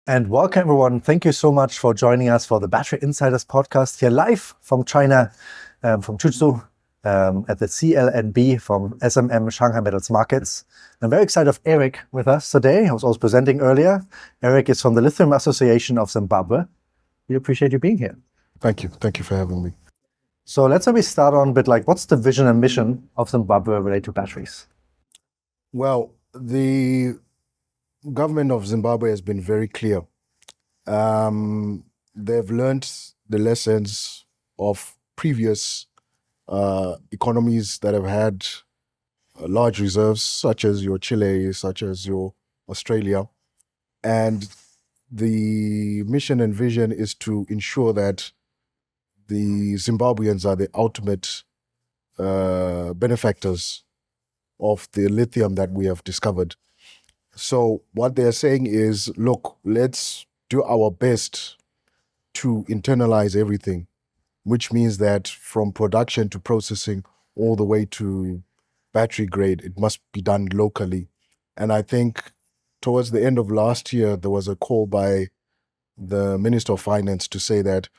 And welcome, everyone. Thank you so much for joining us for the Battery Insiders podcast here live from China, from Chuzhou, at the CLNB from SMM Shanghai Metals Markets. I'm very excited of Eric with us today. I was also presenting earlier. Eric is from the Lithium Association of Zimbabwe. We appreciate you being here. Thank you. Thank you for having me. So let's maybe start on a bit like, what's the vision and mission of Zimbabwe related to batteries? Well, the government of Zimbabwe has been very clear. They've learned the lessons of previous economies that have had large reserves, such as your Chile, such as your Australia. And the mission and vision is to ensure that the Zimbabweans are the ultimate benefactors of the lithium that we have discovered. So what they're saying is, look, let's do our best to internalize everything, which means that from production to processing all the way to battery grade, it must be done locally. And I think towards the end of last year, there was a call by the Minister of Finance to say that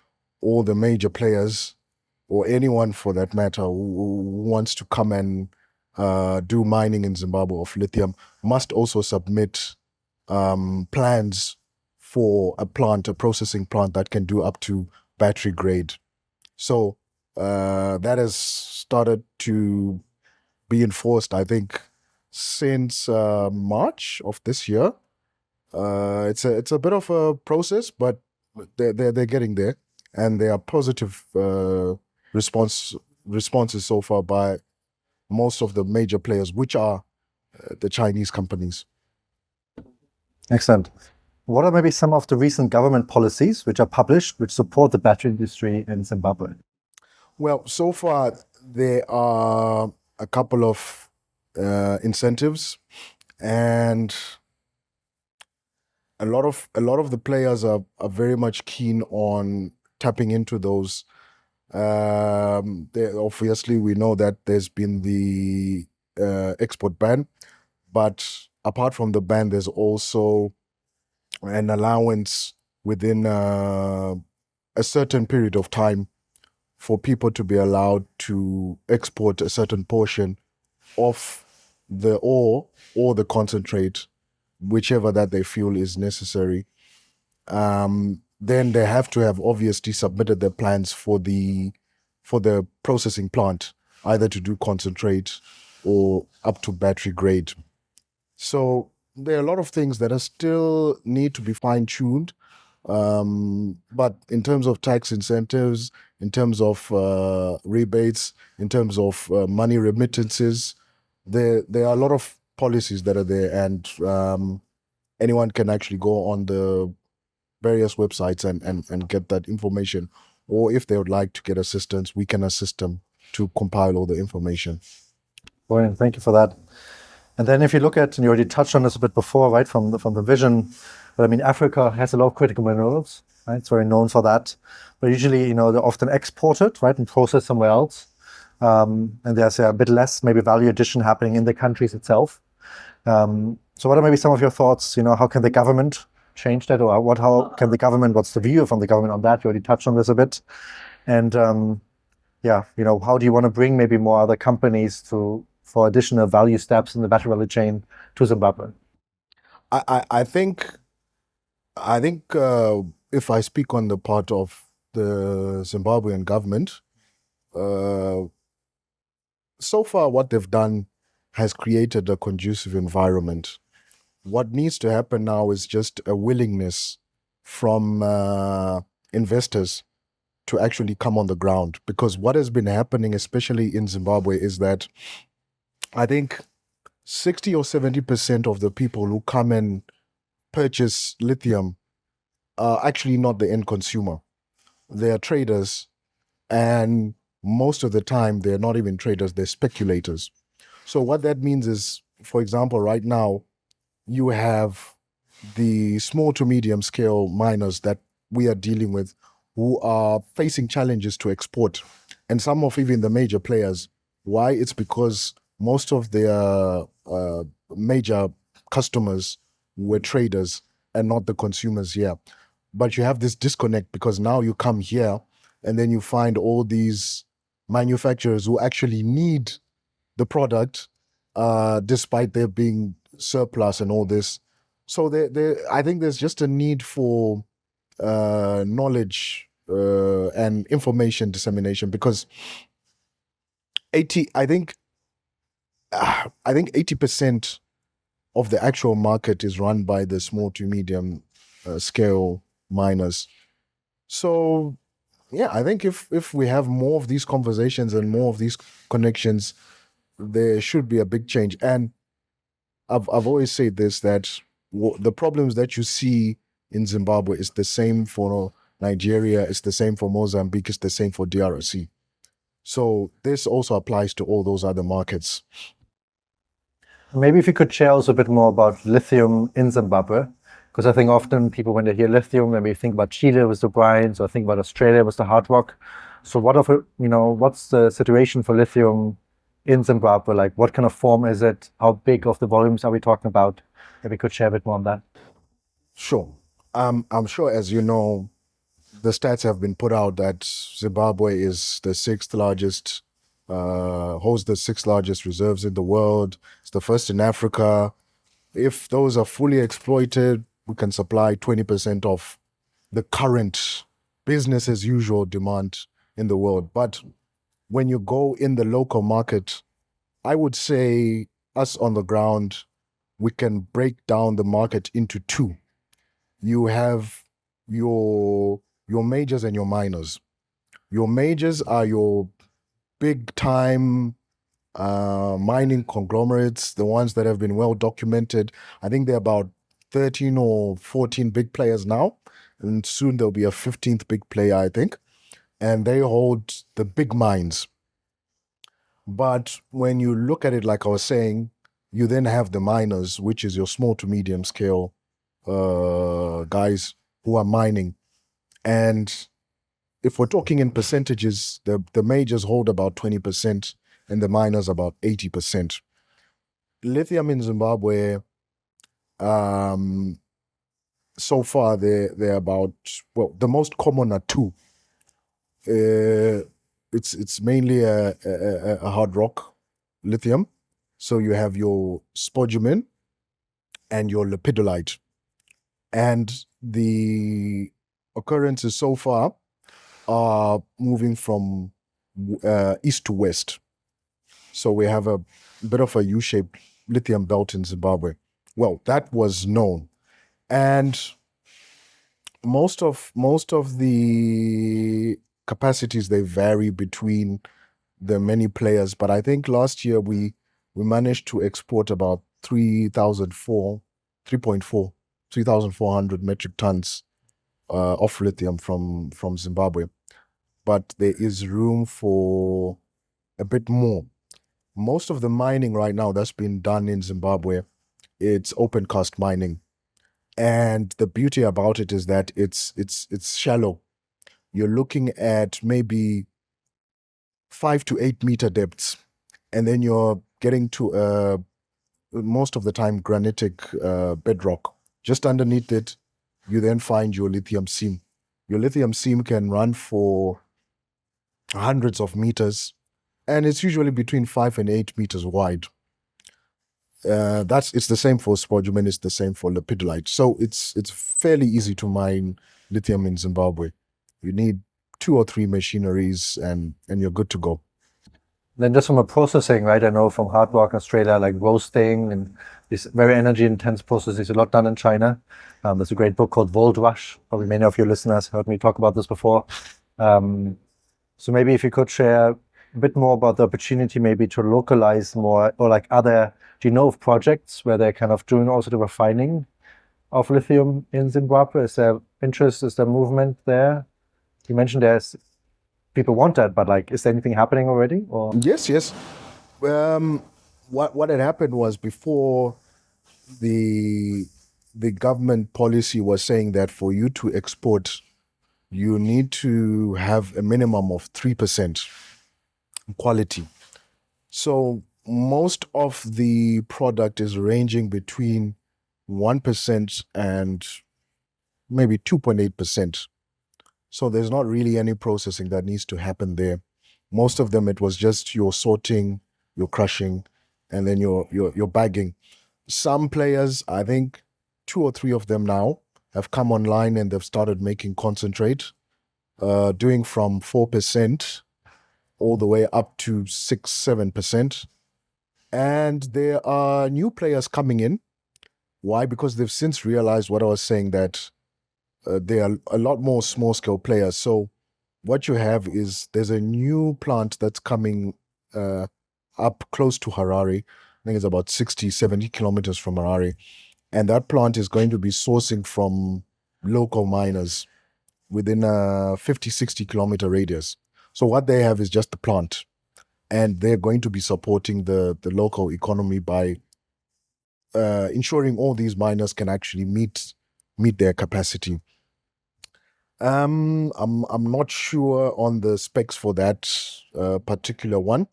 all the major players, or anyone for that matter, who wants to come and do mining in Zimbabwe of lithium, must also submit plans for a processing plant that can do up to battery grade. So that has started to be enforced, I think, since March of this year. It's a bit of a process, but they're getting there, and there are positive responses so far by most of the major players, which are the Chinese companies. Excellent. What are maybe some of the recent government policies which are published which support the battery industry in Zimbabwe? Well, so far there are a couple of incentives, and a lot of the players are very much keen on tapping into those. Obviously, we know that there's been the export ban, but apart from the ban, there's also an allowance within a certain period of time for people to be allowed to export a certain portion of the ore or the concentrate, whichever that they feel is necessary. Then they have to have obviously submitted their plans for the processing plant, either to do concentrate or up to battery grade. So there are a lot of things that are still need to be fine-tuned. But in terms of tax incentives, in terms of rebates, in terms of money remittances, there are a lot of policies that are there, and anyone can actually go on the various websites and get that information. Or if they would like to get assistance, we can assist them to compile all the information. Brilliant. Thank you for that. And then if you look at, and you already touched on this a bit before, right, from the vision, but I mean, Africa has a lot of critical minerals, right? It's very known for that. But usually, they're often exported, right, and processed somewhere else. And there's a bit less maybe value addition happening in the countries itself. So what are maybe some of your thoughts? How can the government change that, or what's the view from the government on that? You already touched on this a bit. And how do you want to bring maybe more other companies for additional value steps in the battery value chain to Zimbabwe? I think if I speak on the part of the Zimbabwean government, so far what they've done has created a conducive environment. What needs to happen now is just a willingness from investors to actually come on the ground. Because what has been happening, especially in Zimbabwe, is that I think 60 or 70% of the people who come and purchase lithium are actually not the end consumer. They are traders, and most of the time they're not even traders, they're speculators. So what that means is, for example, right now, you have the small to medium scale miners that we are dealing with who are facing challenges to export, and some of even the major players. Why? It's because most of their major customers were traders, and not the consumers here. But you have this disconnect because now you come here and then you find all these manufacturers who actually need the product, despite there being surplus and all this. So I think there's just a need for knowledge and information dissemination, because 80, I think 80% of the actual market is run by the small to medium scale miners. So yeah, I think if we have more of these conversations and more of these connections, there should be a big change. And I've always said this, that the problems that you see in Zimbabwe is the same for Nigeria, it's the same for Mozambique, it's the same for DRC. So this also applies to all those other markets. Maybe if you could share also a bit more about lithium in Zimbabwe, because I think often people, when they hear lithium, maybe think about Chile with the brines, or think about Australia with the hard rock. So what's the situation for lithium in Zimbabwe? Like, what kind of form is it? How big of the volumes are we talking about? Maybe you could share a bit more on that. Sure. I'm sure, as you know, the stats have been put out that Zimbabwe is the sixth largest, holds the sixth largest reserves in the world. It's the first in Africa. If those are fully exploited, we can supply 20% of the current business as usual demand in the world. But when you go in the local market, I would say us on the ground, we can break down the market into two. You have your majors and your minors. Your majors are your big time mining conglomerates, the ones that have been well documented. I think there are about 13 or 14 big players now, and soon there'll be a 15th big player, I think. And they hold the big mines. But when you look at it, like I was saying, you then have the miners, which is your small to medium scale guys who are mining. And if we're talking in percentages, the majors hold about 20% and the miners about 80%. Lithium in Zimbabwe, so far they're about, well, the most common are two. It's mainly a hard rock lithium. So you have your spodumene and your lepidolite. And the occurrences so far are moving from east to west. So we have a bit of a U-shaped lithium belt in Zimbabwe. Well, that was known. And most of the capacities, they vary between the many players. But I think last year we managed to export about 3,400 metric tons of lithium from Zimbabwe. But there is room for a bit more. Most of the mining right now that's been done in Zimbabwe, it's open cast mining. And the beauty about it is that it's shallow. You're looking at maybe 5 to 8 meter depths. And then you're getting to most of the time granitic bedrock. Just underneath it, you then find your lithium seam. Your lithium seam can run for hundreds of meters, and it's usually between 5 and 8 meters wide. It's the same for spodumene, it's the same for lepidolite. So it's fairly easy to mine lithium in Zimbabwe. You need 2 or 3 machineries and you're good to go. Then just from a processing, right? I know from hard rock Australia, like roasting and these very energy intense processes, a lot done in China. There's a great book called Gold Rush. Probably many of your listeners heard me talk about this before. So maybe if you could share a bit more about the opportunity maybe to localize more, or like do you know of projects where they're kind of doing also the refining of lithium in Zimbabwe? Is there interest, is there movement there? You mentioned there's people want that, but like, is there anything happening already? Or Yes. What had happened was, before the government policy was saying that for you to export, you need to have a minimum of 3% quality. So most of the product is ranging between 1% and maybe 2.8%. So there's not really any processing that needs to happen there. Most of them, it was just your sorting, your crushing, and then your bagging. Some players, I think 2 or 3 of them now, have come online and they've started making concentrate, doing from 4% all the way up to 6-7%. And there are new players coming in. Why? Because they've since realized what I was saying, that there are a lot more small-scale players. So what you have is there's a new plant that's coming up close to Harare. I think it's about 60, 70 kilometers from Harare. And that plant is going to be sourcing from local miners within a 50, 60 kilometer radius. So what they have is just the plant. And they're going to be supporting the local economy by ensuring all these miners can actually meet their capacity. I'm not sure on the specs for that particular one,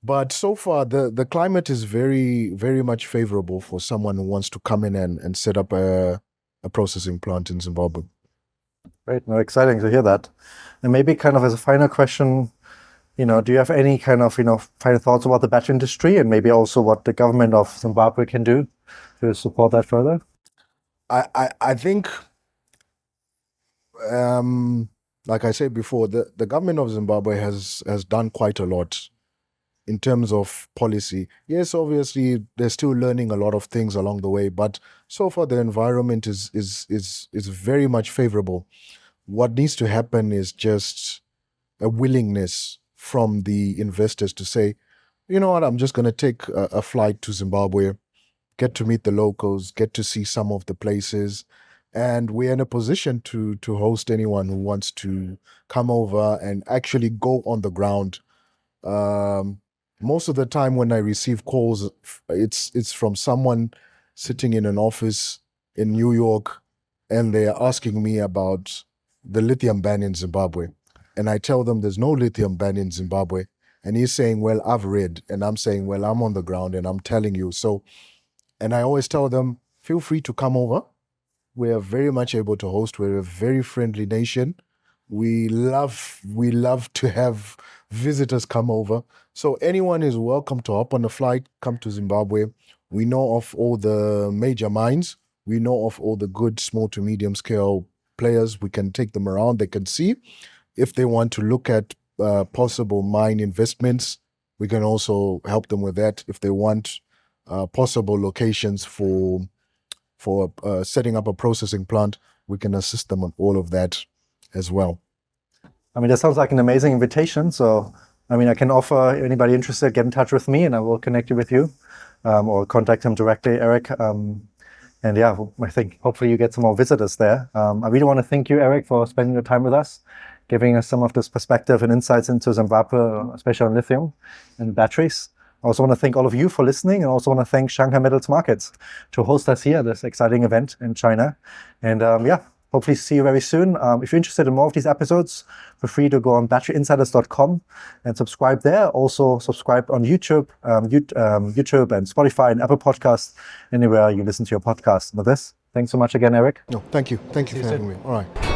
but so far the climate is very, very much favorable for someone who wants to come in and set up a processing plant in Zimbabwe. Great, no, exciting to hear that. And maybe kind of as a final question, do you have any kind of, final thoughts about the battery industry and maybe also what the government of Zimbabwe can do to support that further? I think, like I said before, the government of Zimbabwe has done quite a lot in terms of policy. Yes, obviously they're still learning a lot of things along the way, but so far the environment is very much favorable. What needs to happen is just a willingness from the investors to say, you know what, I'm just going to take a flight to Zimbabwe, get to meet the locals, get to see some of the places, and we're in a position to host anyone who wants to come over and actually go on the ground. Most of the time when I receive calls, it's from someone sitting in an office in New York, and they're asking me about the lithium ban in Zimbabwe. And I tell them there's no lithium ban in Zimbabwe. And he's saying, well, I've read. And I'm saying, well, I'm on the ground and I'm telling you. So, and I always tell them, feel free to come over. We are very much able to host. We're a very friendly nation. We love to have visitors come over. So anyone is welcome to hop on a flight, come to Zimbabwe. We know of all the major mines. We know of all the good small to medium scale players. We can take them around. They can see. If they want to look at possible mine investments, we can also help them with that. If they want possible locations for setting up a processing plant, we can assist them on all of that as well. I mean, that sounds like an amazing invitation. So, I mean, I can offer anybody interested, get in touch with me and I will connect you with you or contact him directly, Eric. And yeah, I think hopefully you get some more visitors there. I really want to thank you, Eric, for spending your time with us, giving us some of this perspective and insights into Zimbabwe, especially on lithium and batteries. I also want to thank all of you for listening, and also want to thank Shanghai Metals Markets to host us here at this exciting event in China. And yeah, hopefully see you very soon. If you're interested in more of these episodes, feel free to go on batteryinsiders.com and subscribe there. Also subscribe on YouTube and Spotify and Apple Podcasts, anywhere you listen to your podcast. With this, thanks so much again, Eric. No, thank you. Thank you for having me. All right.